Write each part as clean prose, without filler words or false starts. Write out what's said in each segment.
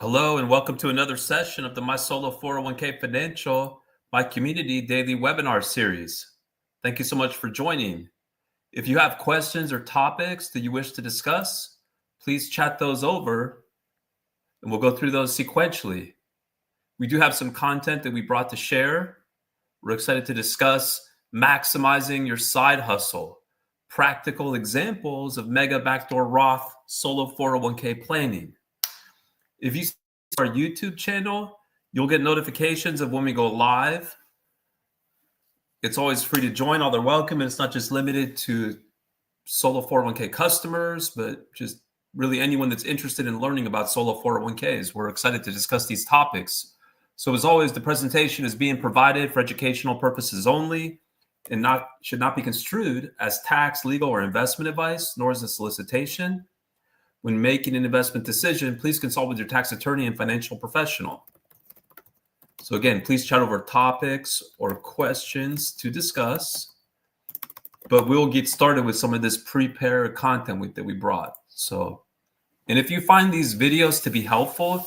Hello and welcome to another session of the My Solo 401k Financial, my community daily webinar series. Thank you so much for joining. If you have questions or topics that you wish to discuss, please chat those over and we'll go through those sequentially. We do have some content that we brought to share. We're excited to discuss maximizing your side hustle, practical examples of mega backdoor Roth solo 401k planning. If you see our YouTube channel, you'll get notifications of when we go live. It's always free to join. All they're welcome, and it's not just limited to solo 401k customers, but just really anyone that's interested in learning about solo 401ks. We're excited to discuss these topics. So as always, the presentation is being provided for educational purposes only and should not be construed as tax, legal, or investment advice, nor as a solicitation. When making an investment decision, please consult with your tax attorney and financial professional. So again, please chat over topics or questions to discuss, but we'll get started with some of this prepared content that we brought. And if you find these videos to be helpful,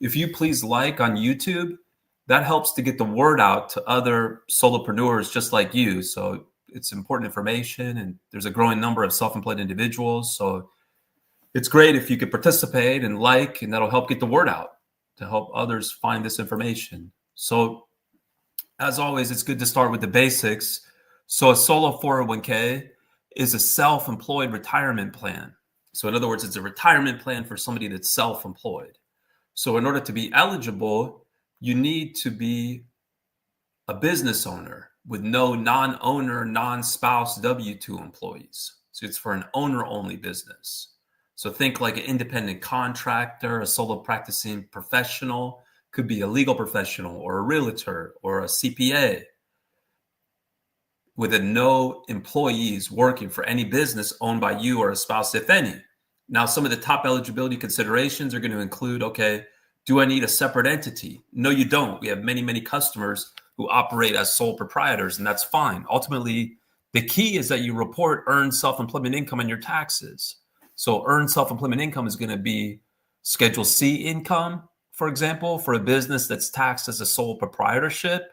if you please like on YouTube, that helps to get the word out to other solopreneurs just like you. So it's important information, and there's a growing number of self-employed individuals. So it's great if you could participate and that'll help get the word out to help others find this information. So as always, it's good to start with the basics. So a solo 401k is a self-employed retirement plan. So in other words, it's a retirement plan for somebody that's self-employed. So in order to be eligible, you need to be a business owner with no non-owner, non-spouse W-2 employees. So it's for an owner-only business. So think like an independent contractor, a solo practicing professional, could be a legal professional or a realtor or a CPA with no employees working for any business owned by you or a spouse, if any. Now, some of the top eligibility considerations are going to include, okay, do I need a separate entity? No, you don't. We have many, many customers who operate as sole proprietors, and that's fine. Ultimately, the key is that you report earned self-employment income on your taxes. So earned self-employment income is going to be Schedule C income, for example, for a business that's taxed as a sole proprietorship,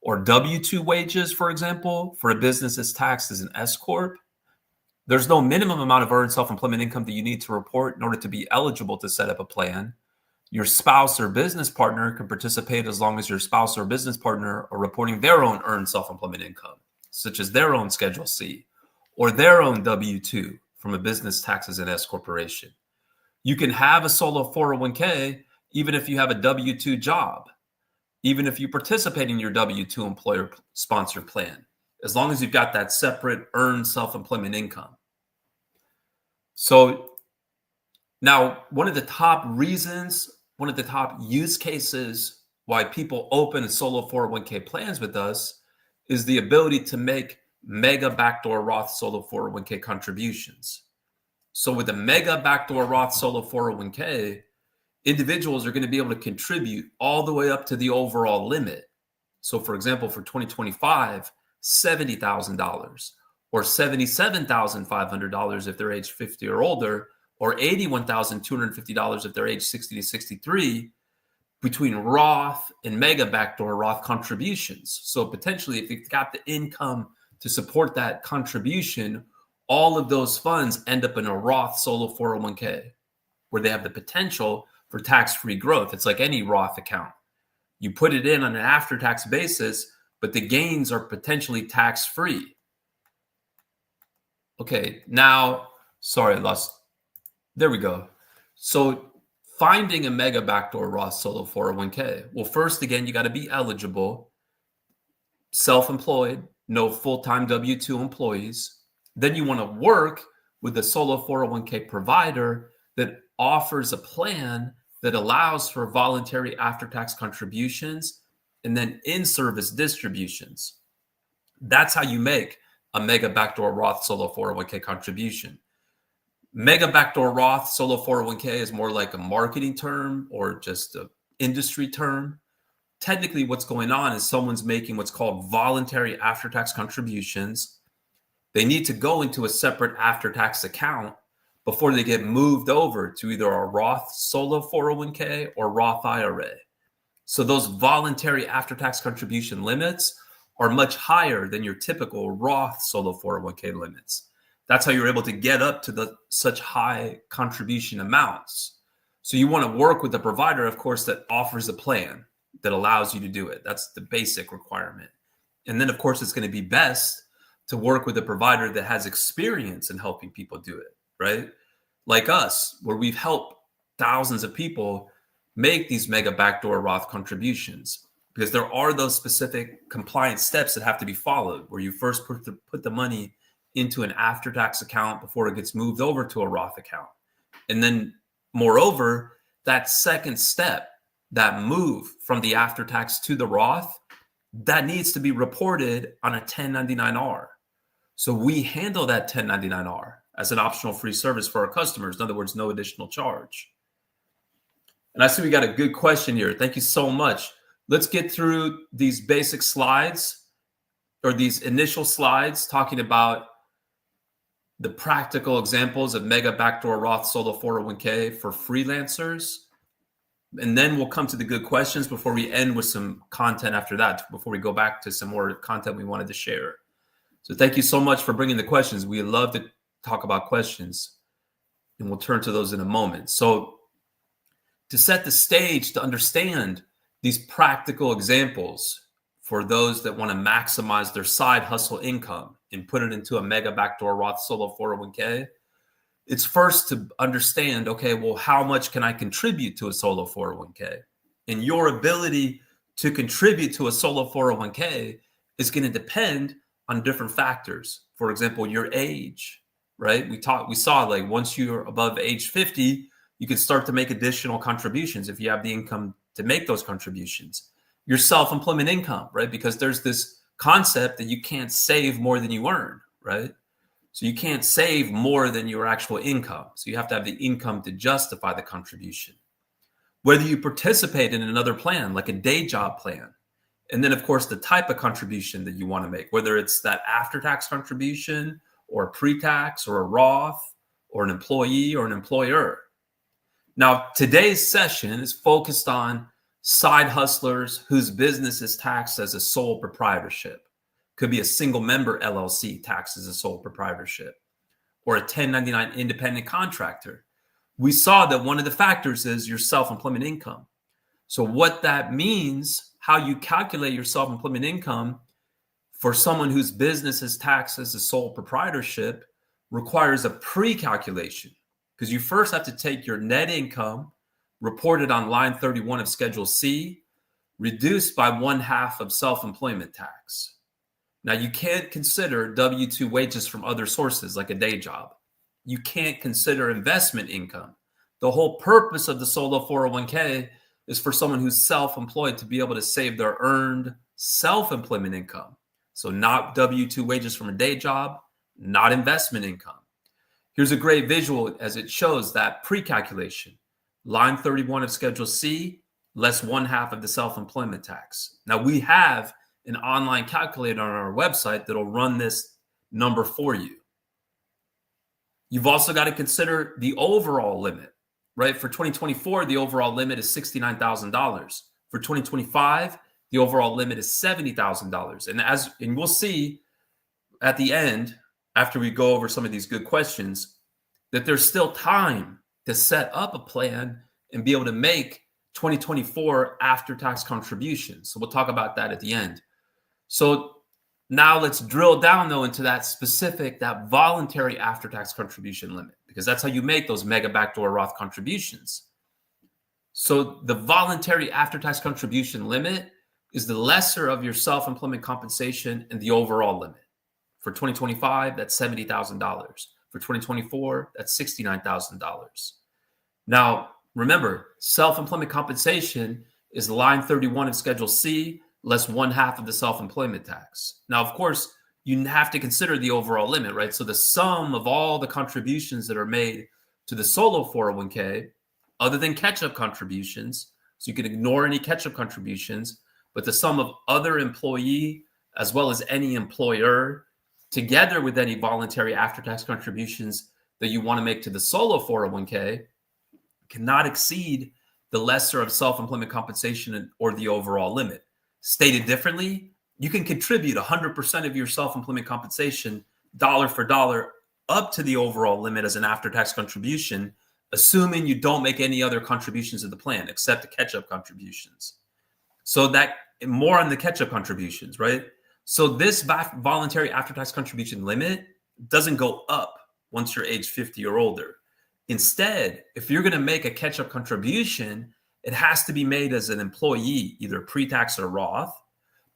or W-2 wages, for example, for a business that's taxed as an S Corp. There's no minimum amount of earned self-employment income that you need to report in order to be eligible to set up a plan. Your spouse or business partner can participate as long as your spouse or business partner are reporting their own earned self-employment income, such as their own Schedule C or their own W-2 from a business taxed as an S corporation. You can have a solo 401k even if you have a W-2 job, even if you participate in your W-2 employer sponsored plan, as long as you've got that separate earned self-employment income. So now, one of the top use cases why people open solo 401k plans with us is the ability to make mega backdoor Roth solo 401k contributions. So with a mega backdoor Roth solo 401k, individuals are going to be able to contribute all the way up to the overall limit. So for example, for 2025, $70,000 or $77,500 if they're age 50 or older, or $81,250 if they're age 60 to 63, between Roth and mega backdoor Roth contributions. So potentially, if you've got the income to support that contribution, all of those funds end up in a Roth solo 401k where they have the potential for tax-free growth. It's like any Roth account. You put it in on an after-tax basis, but the gains are potentially tax-free. Okay, now, sorry, I lost. There we go. So finding a mega backdoor Roth solo 401k. Well, first, again, you got to be eligible, self-employed, no full-time W-2 employees. Then you want to work with a solo 401k provider that offers a plan that allows for voluntary after-tax contributions and then in-service distributions. That's how you make a mega backdoor Roth solo 401k contribution. Mega backdoor Roth solo 401k is more like a marketing term or just an industry term. Technically, what's going on is someone's making what's called voluntary after-tax contributions. They need to go into a separate after-tax account, before they get moved over to either a Roth solo 401k or Roth IRA. So those voluntary after-tax contribution limits are much higher than your typical Roth solo 401k limits. That's how you're able to get up to such high contribution amounts. So you want to work with a provider, of course, that offers a plan that allows you to do it. That's the basic requirement. And then, of course, it's going to be best to work with a provider that has experience in helping people do it, right? Like us, where we've helped thousands of people make these mega backdoor Roth contributions, because there are those specific compliance steps that have to be followed, where you first put the money into an after-tax account before it gets moved over to a Roth account. And then, moreover, that second step, that move from the after-tax to the Roth, that needs to be reported on a 1099-R. So we handle that 1099-R as an optional free service for our customers. In other words, no additional charge. And I see we got a good question here. Thank you so much. Let's get through these basic slides, or these initial slides talking about the practical examples of mega backdoor Roth solo 401k for freelancers. And then we'll come to the good questions before we end with some content after that, before we go back to some more content we wanted to share. So thank you so much for bringing the questions. We love to talk about questions, and we'll turn to those in a moment. So to set the stage, to understand these practical examples for those that want to maximize their side hustle income and put it into a mega backdoor Roth solo 401k, it's first to understand, okay, well, how much can I contribute to a solo 401k? And your ability to contribute to a solo 401k is going to depend on different factors. For example, your age, right? We saw like once you're above age 50, you can start to make additional contributions if you have the income to make those contributions. Your self-employment income, right? Because there's this concept that you can't save more than you earn, right? So you can't save more than your actual income. So you have to have the income to justify the contribution. Whether you participate in another plan, like a day job plan, and then of course the type of contribution that you want to make, whether it's that after-tax contribution or a pre-tax or a Roth or an employee or an employer. Now, today's session is focused on side hustlers whose business is taxed as a sole proprietorship. Could be a single member LLC taxed as a sole proprietorship, or a 1099 independent contractor. We saw that one of the factors is your self-employment income. So what that means, how you calculate your self-employment income for someone whose business is taxed as a sole proprietorship, requires a pre-calculation, because you first have to take your net income reported on line 31 of Schedule C, reduced by 1/2 of self-employment tax. Now, you can't consider W-2 wages from other sources like a day job. You can't consider investment income. The whole purpose of the solo 401k is for someone who's self-employed to be able to save their earned self-employment income. So not W-2 wages from a day job, not investment income. Here's a great visual as it shows that pre-calculation. Line 31 of Schedule C, less 1/2 of the self-employment tax. Now, we have an online calculator on our website that'll run this number for you. You've also got to consider the overall limit, right? For 2024, the overall limit is $69,000. For 2025, the overall limit is $70,000. And we'll see at the end, after we go over some of these good questions, that there's still time to set up a plan and be able to make 2024 after-tax contributions. So we'll talk about that at the end. So now let's drill down, though, into that specific, that voluntary after-tax contribution limit, because that's how you make those mega backdoor Roth contributions. So the voluntary after-tax contribution limit is the lesser of your self-employment compensation and the overall limit. For 2025, that's $70,000. For 2024, that's $69,000. Now, remember, self-employment compensation is line 31 of Schedule C, less 1/2 of the self-employment tax. Now, of course, you have to consider the overall limit, right? So the sum of all the contributions that are made to the solo 401k, other than catch-up contributions, so you can ignore any catch-up contributions, but the sum of other employee as well as any employer, together with any voluntary after-tax contributions that you want to make to the solo 401k cannot exceed the lesser of self-employment compensation or the overall limit. Stated differently, you can contribute 100% of your self-employment compensation dollar for dollar up to the overall limit as an after-tax contribution, assuming you don't make any other contributions to the plan except the catch-up contributions. So that more on the catch-up contributions, right? So this voluntary after-tax contribution limit doesn't go up once you're age 50 or older. Instead, if you're going to make a catch-up contribution, it has to be made as an employee, either pre-tax or Roth,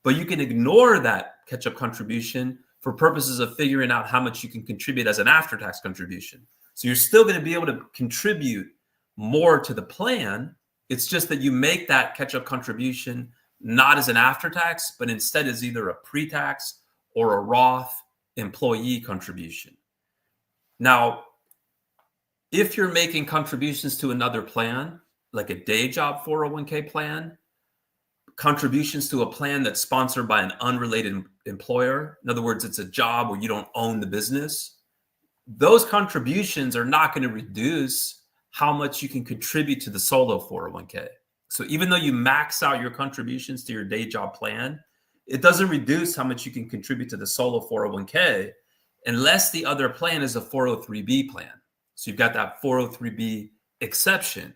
but you can ignore that catch-up contribution for purposes of figuring out how much you can contribute as an after-tax contribution. So you're still going to be able to contribute more to the plan. It's just that you make that catch-up contribution not as an after-tax, but instead as either a pre-tax or a Roth employee contribution. Now, if you're making contributions to another plan, like a day job 401k plan, contributions to a plan that's sponsored by an unrelated employer, in other words, it's a job where you don't own the business, those contributions are not going to reduce how much you can contribute to the solo 401k. So even though you max out your contributions to your day job plan, it doesn't reduce how much you can contribute to the solo 401k unless the other plan is a 403b plan. So you've got that 403b exception,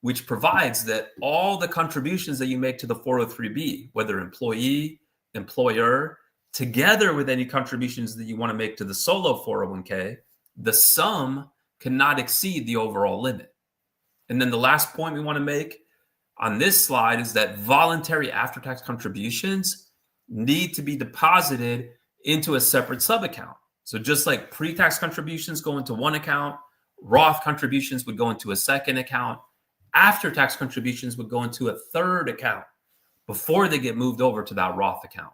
which provides that all the contributions that you make to the 403b, whether employee, employer, together with any contributions that you want to make to the solo 401k, the sum cannot exceed the overall limit. And then the last point we want to make on this slide is that voluntary after-tax contributions need to be deposited into a separate sub-account. So just like pre-tax contributions go into one account, Roth contributions would go into a second account, after-tax contributions would go into a third account before they get moved over to that Roth account.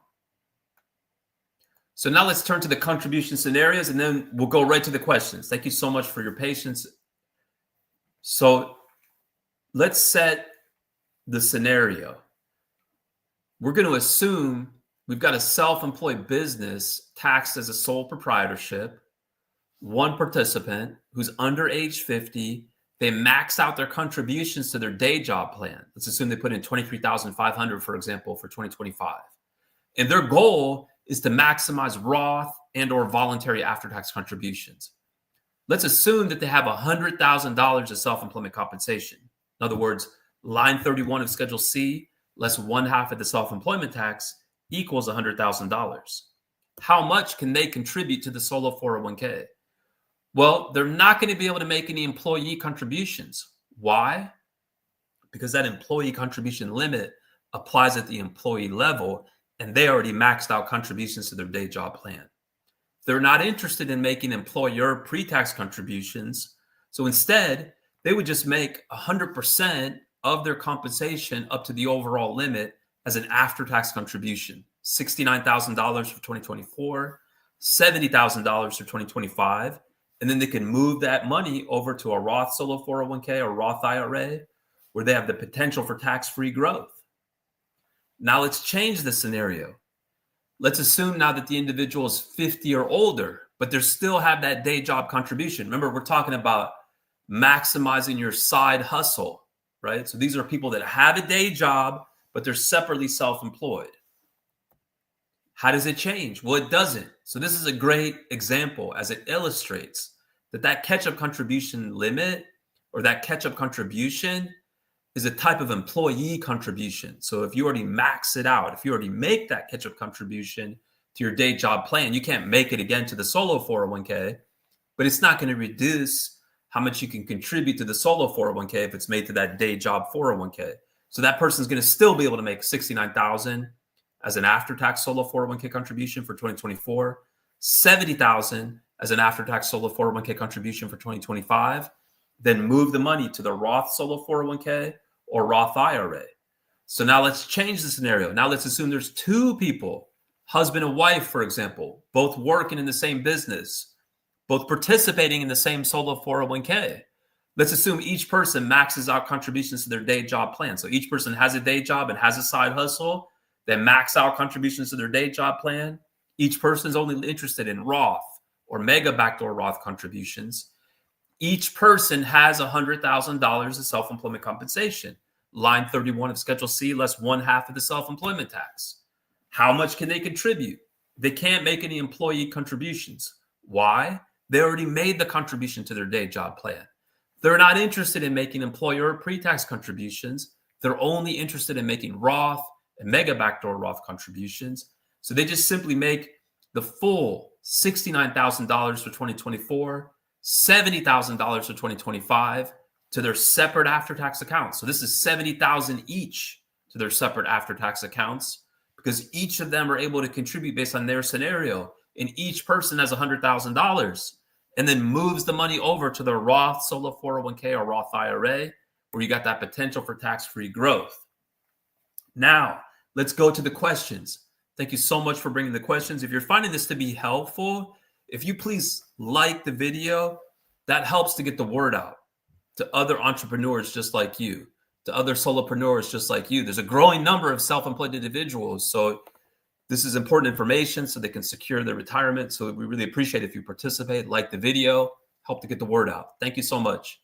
So now let's turn to the contribution scenarios, and then we'll go right to the questions. Thank you so much for your patience. So let's set the scenario. We're going to assume we've got a self-employed business taxed as a sole proprietorship, one participant who's under age 50. They max out their contributions to their day job plan. Let's assume they put in $23,500, for example, for 2025. And their goal is to maximize Roth and or voluntary after-tax contributions. Let's assume that they have $100,000 of self-employment compensation. In other words, line 31 of Schedule C less 1/2 of the self-employment tax equals $100,000. How much can they contribute to the solo 401k? Well, they're not going to be able to make any employee contributions. Why? Because that employee contribution limit applies at the employee level, and they already maxed out contributions to their day job plan. They're not interested in making employer pre-tax contributions. So instead, they would just make 100% of their compensation up to the overall limit as an after-tax contribution, $69,000 for 2024, $70,000 for 2025. And then they can move that money over to a Roth solo 401k or Roth IRA where they have the potential for tax-free growth. Now let's change the scenario. Let's assume now that the individual is 50 or older, but they still have that day job contribution. Remember, we're talking about maximizing your side hustle, right? So these are people that have a day job, but they're separately self-employed. How does it change? Well, it doesn't. So this is a great example as it illustrates that catch-up contribution limit or that catch-up contribution is a type of employee contribution. So if you already max it out, if you already make that catch-up contribution to your day job plan, you can't make it again to the solo 401k, but it's not going to reduce how much you can contribute to the solo 401k if it's made to that day job 401k. So that person's going to still be able to make $69,000 as an after-tax solo 401k contribution for 2024, $70,000 as an after-tax solo 401k contribution for 2025, then move the money to the Roth solo 401k or Roth IRA. So now let's change the scenario. Now let's assume there's two people, husband and wife, for example, both working in the same business, both participating in the same solo 401k. Let's assume each person maxes out contributions to their day job plan. So each person has a day job and has a side hustle. They max out contributions to their day job plan. Each person is only interested in Roth or mega backdoor Roth contributions. Each person has $100,000 of self-employment compensation. Line 31 of Schedule C, less 1/2 of the self-employment tax. How much can they contribute? They can't make any employee contributions. Why? They already made the contribution to their day job plan. They're not interested in making employer pre-tax contributions. They're only interested in making Roth and mega backdoor Roth contributions. So they just simply make the full $69,000 for 2024, $70,000 for 2025 to their separate after-tax accounts. So this is $70,000 each to their separate after-tax accounts, because each of them are able to contribute based on their scenario. And each person has $100,000 and then moves the money over to their Roth solo 401k or Roth IRA, where you got that potential for tax-free growth. Now, let's go to the questions. Thank you so much for bringing the questions. If you're finding this to be helpful, if you please like the video, that helps to get the word out to other entrepreneurs just like you, to other solopreneurs just like you. There's a growing number of self-employed individuals. So this is important information so they can secure their retirement. So we really appreciate if you participate, like the video, help to get the word out. Thank you so much.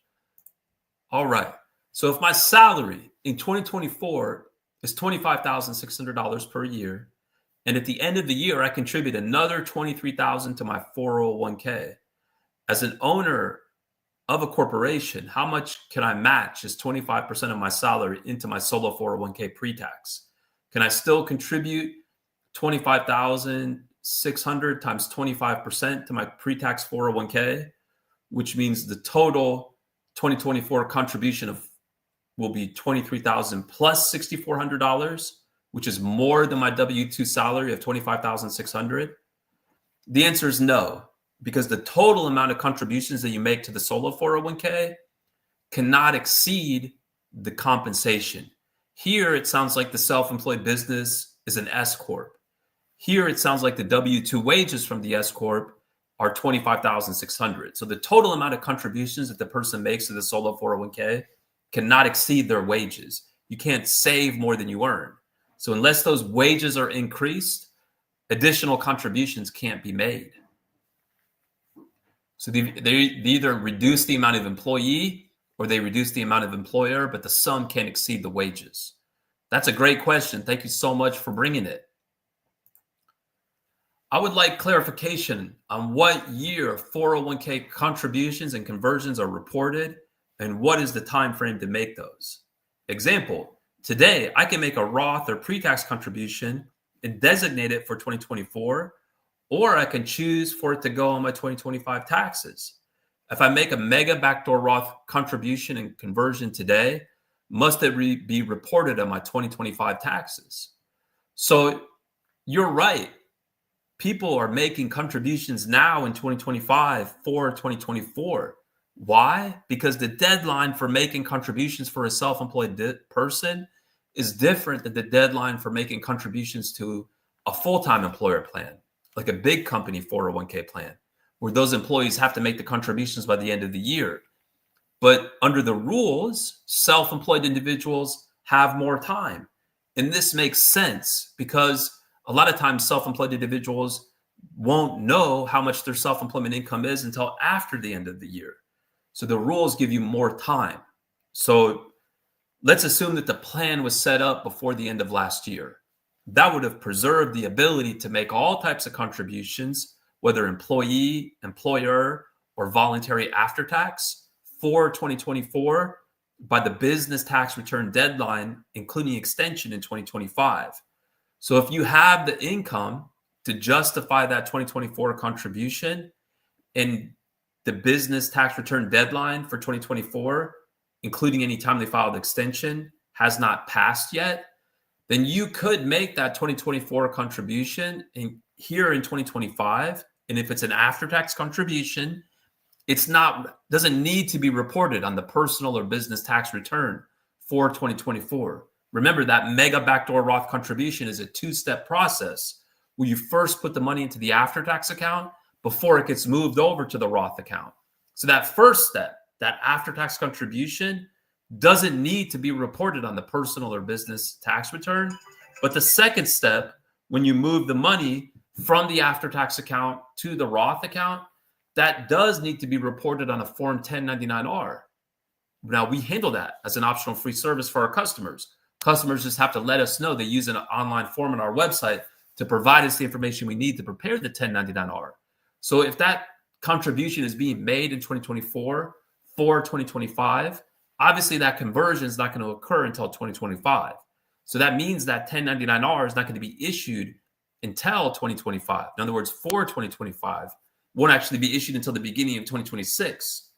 All right. So if my salary in 2024 is $25,600 per year, and at the end of the year, I contribute another $23,000 to my 401k. As an owner of a corporation, how much can I match as 25% of my salary into my solo 401k pre-tax? Can I still contribute $25,600 times 25% to my pre-tax 401k, which means the total 2024 contribution will be $23,000 plus $6,400, which is more than my W-2 salary of $25,600? The answer is no, because the total amount of contributions that you make to the solo 401k cannot exceed the compensation. Here, it sounds like the self-employed business is an S Corp. Here, it sounds like the W-2 wages from the S Corp are $25,600. So the total amount of contributions that the person makes to the solo 401k cannot exceed their wages. You can't save more than you earn. So unless those wages are increased, additional contributions can't be made. So they either reduce the amount of employee or they reduce the amount of employer, but the sum can't exceed the wages. That's a great question. Thank you so much for bringing it. I would like clarification on what year 401k contributions and conversions are reported and what is the time frame to make those. Example, today I can make a Roth or pre-tax contribution and designate it for 2024, or I can choose for it to go on my 2025 taxes. If I make a mega backdoor Roth contribution and conversion today, must it be reported on my 2025 taxes? So you're right. People are making contributions now in 2025 for 2024. Why? Because the deadline for making contributions for a self-employed person is different than the deadline for making contributions to a full-time employer plan, like a big company 401k plan, where those employees have to make the contributions by the end of the year. But under the rules, self-employed individuals have more time. And this makes sense because a lot of times self-employed individuals won't know how much their self-employment income is until after the end of the year. So the rules give you more time. So let's assume that the plan was set up before the end of last year. That would have preserved the ability to make all types of contributions, whether employee, employer, or voluntary after tax for 2024 by the business tax return deadline, including extension in 2025. So if you have the income to justify that 2024 contribution and the business tax return deadline for 2024, including any timely filed extension, has not passed yet, then you could make that 2024 contribution here in 2025. And if it's an after-tax contribution, doesn't need to be reported on the personal or business tax return for 2024. Remember that mega backdoor Roth contribution is a two-step process where you first put the money into the after-tax account before it gets moved over to the Roth account. So that first step, that after-tax contribution, doesn't need to be reported on the personal or business tax return. But the second step, when you move the money from the after-tax account to the Roth account, that does need to be reported on a Form 1099-R. Now, we handle that as an optional free service for our customers. Customers just have to let us know. They use an online form on our website to provide us the information we need to prepare the 1099-R. So if that contribution is being made in 2024 for 2025, obviously that conversion is not going to occur until 2025. So that means that 1099-R is not going to be issued until 2025. In other words, for 2025, won't actually be issued until the beginning of 2026.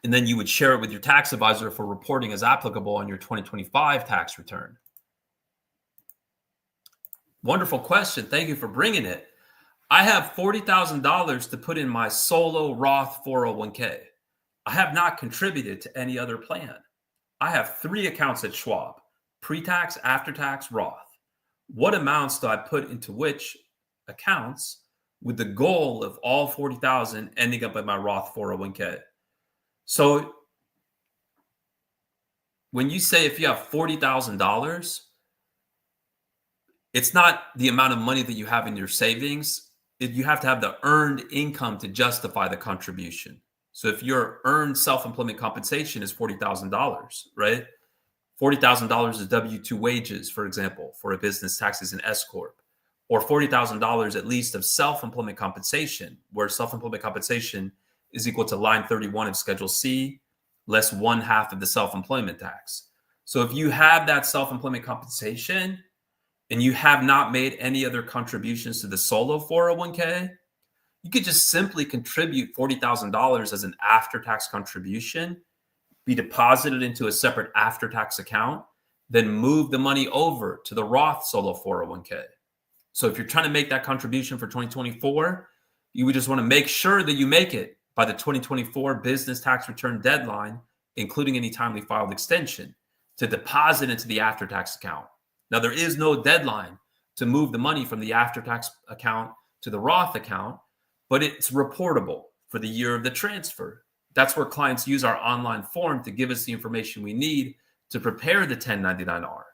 And then you would share it with your tax advisor for reporting as applicable on your 2025 tax return. Wonderful question. Thank you for bringing it. I have $40,000 to put in my solo Roth 401k. I have not contributed to any other plan. I have 3 accounts at Schwab: pre-tax, after-tax, Roth. What amounts do I put into which accounts with the goal of all 40,000 ending up in my Roth 401k? So when you say if you have $40,000, it's not the amount of money that you have in your savings. You have to have the earned income to justify the contribution. So if your earned self-employment compensation is $40,000, right? $40,000 is W-2 wages, for example, for a business taxes and S corp, or $40,000 at least of self-employment compensation, where self-employment compensation is equal to line 31 of Schedule C, less 1/2 of the self-employment tax. So if you have that self-employment compensation and you have not made any other contributions to the solo 401k, you could just simply contribute $40,000 as an after-tax contribution, be deposited into a separate after-tax account, then move the money over to the Roth solo 401k. So if you're trying to make that contribution for 2024, you would just want to make sure that you make it by the 2024 business tax return deadline, including any timely filed extension, to deposit into the after-tax account. Now, there is no deadline to move the money from the after-tax account to the Roth account, but it's reportable for the year of the transfer. That's where clients use our online form to give us the information we need to prepare the 1099-R.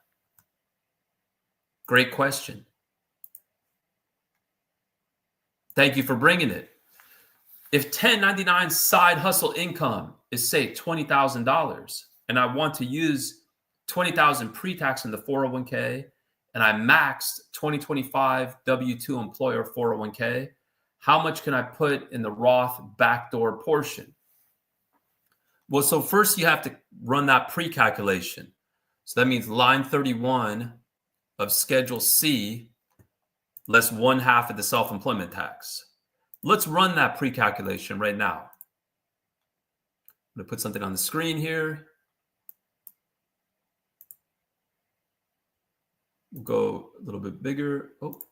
Great question. Thank you for bringing it. If 1099 side hustle income is, say, $20,000, and I want to use $20,000 pre-tax in the 401k, and I maxed 2025 W-2 employer 401k, how much can I put in the Roth backdoor portion? Well, so first you have to run that pre-calculation. So that means line 31 of Schedule C less 1/2 of the self-employment tax. Let's run that pre-calculation right now. I'm going to put something on the screen here. We'll go a little bit bigger. Oh.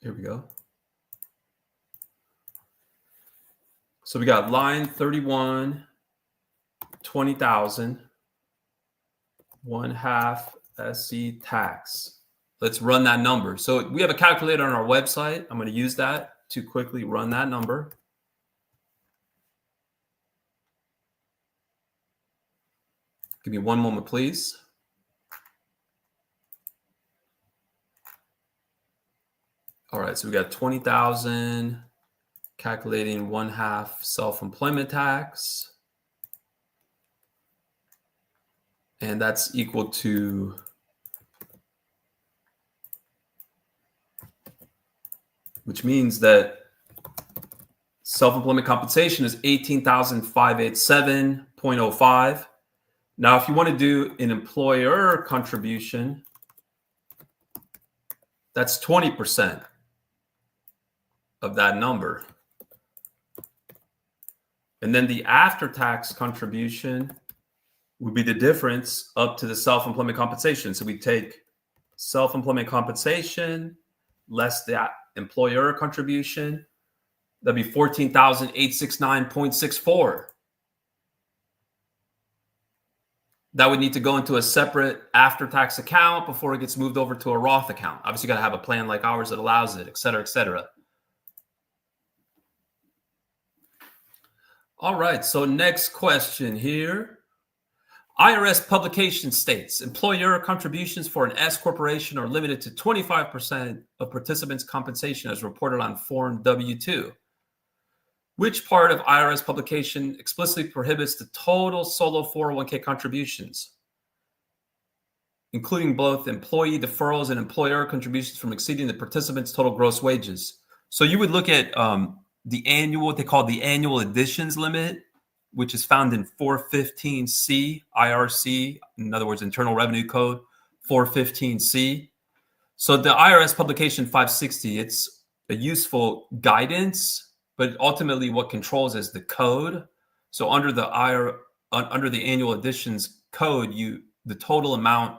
Here we go. So we got line 31, 20,000, 1/2 SC tax. Let's run that number. So we have a calculator on our website. I'm going to use that to quickly run that number. Give me one moment, please. All right, so we got 20,000, calculating 1/2 self-employment tax. And that's equal to which means that self-employment compensation is $18,587.05. Now, if you want to do an employer contribution, that's 20% of that number. And then the after-tax contribution would be the difference up to the self-employment compensation. So we take self-employment compensation less the employer contribution. That'd be $14,869.64. That would need to go into a separate after-tax account before it gets moved over to a Roth account. Obviously, you got to have a plan like ours that allows it, et cetera, et cetera. All right, so next question here. IRS publication states employer contributions for an S corporation are limited to 25% of participants' compensation as reported on Form W-2. Which part of IRS publication explicitly prohibits the total solo 401k contributions, including both employee deferrals and employer contributions from exceeding the participants' total gross wages? So you would look at the annual, what they call the annual additions limit, which is found in 415C IRC, in other words, Internal Revenue Code 415C. So the IRS publication 560, it's a useful guidance, but ultimately what controls is the code. So under the annual additions code, the total amount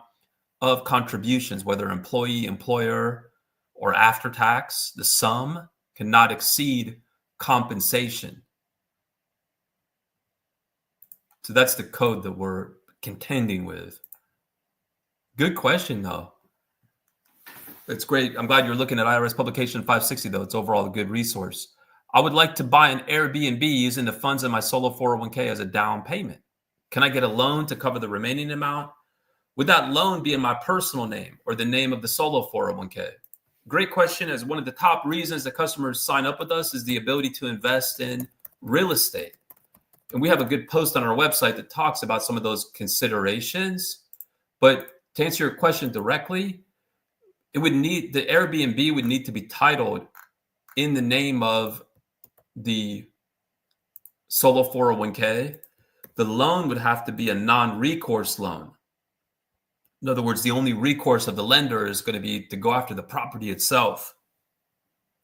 of contributions, whether employee, employer, or after tax, the sum cannot exceed compensation. So that's the code that we're contending with. Good question, though. It's great. I'm glad you're looking at IRS publication 560, though. It's overall a good resource. I would like to buy an Airbnb using the funds in my solo 401k as a down payment. Can I get a loan to cover the remaining amount? Would that loan be in my personal name or the name of the solo 401k? Great question. As one of the top reasons that customers sign up with us is the ability to invest in real estate. And we have a good post on our website that talks about some of those considerations. But to answer your question directly, the Airbnb would need to be titled in the name of the solo 401k. The loan would have to be a non-recourse loan. In other words, the only recourse of the lender is going to be to go after the property itself.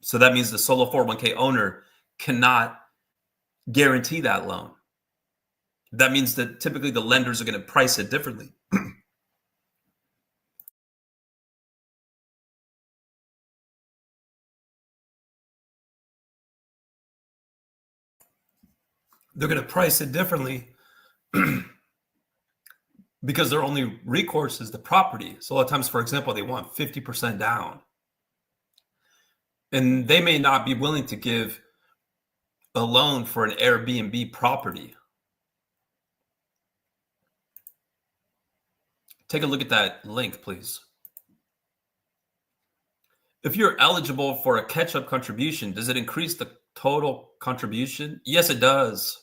So that means the solo 401k owner cannot guarantee that loan. That means that typically the lenders are going to price it differently. They're going to price it differently because their only recourse is the property. So a lot of times, for example, they want 50% down. And they may not be willing to give a loan for an Airbnb property. Take a look at that link, please. If you're eligible for a catch-up contribution, does it increase the total contribution? Yes, it does.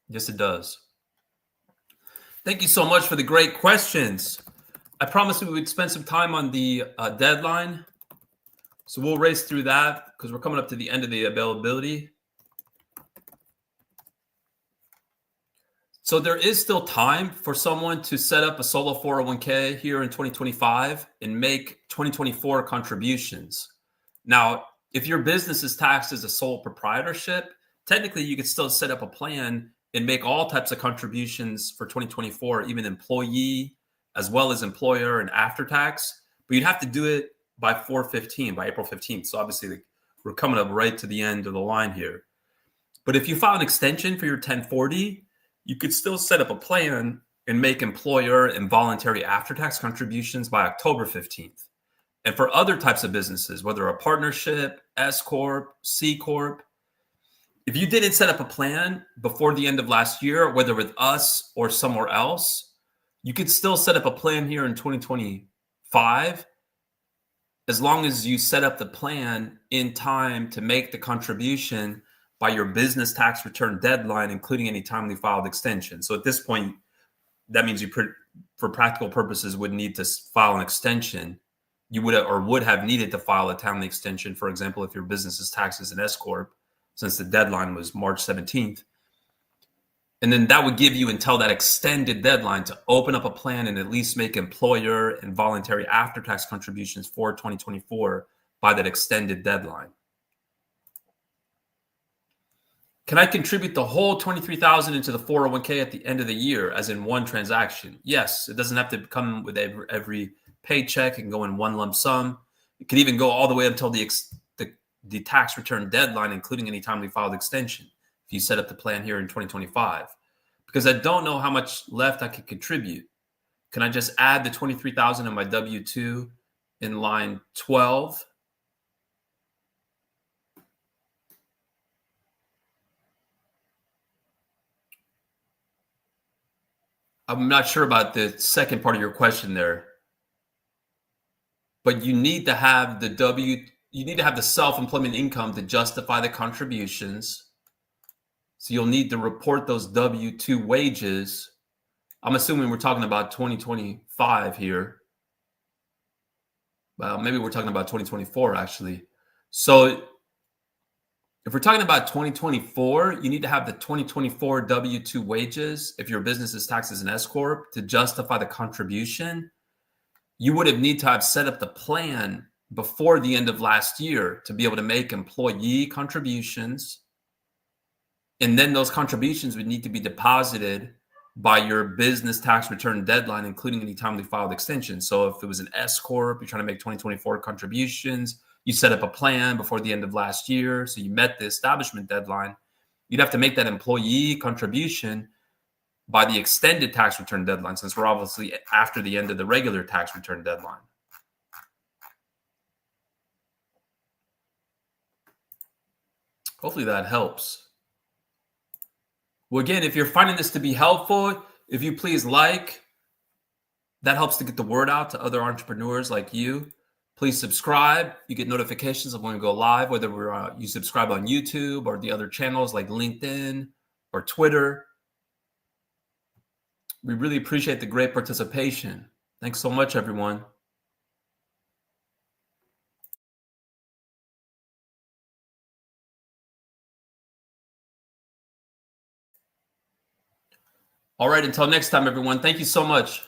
Yes, it does. Thank you so much for the great questions. I promised we would spend some time on the deadline. So we'll race through that because we're coming up to the end of the availability. So there is still time for someone to set up a solo 401k here in 2025 and make 2024 contributions. Now, if your business is taxed as a sole proprietorship, technically you could still set up a plan and make all types of contributions for 2024, even employee as well as employer and after tax. But you'd have to do it by April 15th. So obviously we're coming up right to the end of the line here. But if you file an extension for your 1040, you could still set up a plan and make employer and voluntary after-tax contributions by October 15th. And for other types of businesses, whether a partnership, S Corp, C Corp, if you didn't set up a plan before the end of last year, whether with us or somewhere else, you could still set up a plan here in 2025 as long as you set up the plan in time to make the contribution by your business tax return deadline, including any timely filed extension. So at this point, that means you, for practical purposes, would need to file an extension. You would have needed to file a timely extension, for example, if your business is taxed as an S Corp, since the deadline was March 17th. And then that would give you until that extended deadline to open up a plan and at least make employer and voluntary after-tax contributions for 2024 by that extended deadline. Can I contribute the whole $23,000 into the 401k at the end of the year, as in one transaction? Yes, it doesn't have to come with every paycheck. It can go in one lump sum. It could even go all the way until the tax return deadline, including any timely filed extension, if you set up the plan here in 2025. Because I don't know how much left I could contribute. Can I just add the $23,000 in my W-2 in line 12? I'm not sure about the second part of your question there, but you need to have the self-employment income to justify the contributions. So you'll need to report those W-2 wages. I'm assuming we're talking about 2025 here. Well, maybe we're talking about 2024 actually. So if we're talking about 2024, you need to have the 2024 W-2 wages if your business is taxed as an S corp to justify the contribution. You would have need to have set up the plan before the end of last year to be able to make employee contributions. And then those contributions would need to be deposited by your business tax return deadline, including any timely filed extensions. So if it was an S corp, you're trying to make 2024 contributions, you set up a plan before the end of last year, so you met the establishment deadline, you'd have to make that employee contribution by the extended tax return deadline, since we're obviously after the end of the regular tax return deadline. Hopefully that helps. Well, again, if you're finding this to be helpful, if you please that helps to get the word out to other entrepreneurs like you. Please subscribe. You get notifications of when we go live, whether you subscribe on YouTube or the other channels like LinkedIn or Twitter. We really appreciate the great participation. Thanks so much, everyone. All right, until next time, everyone. Thank you so much.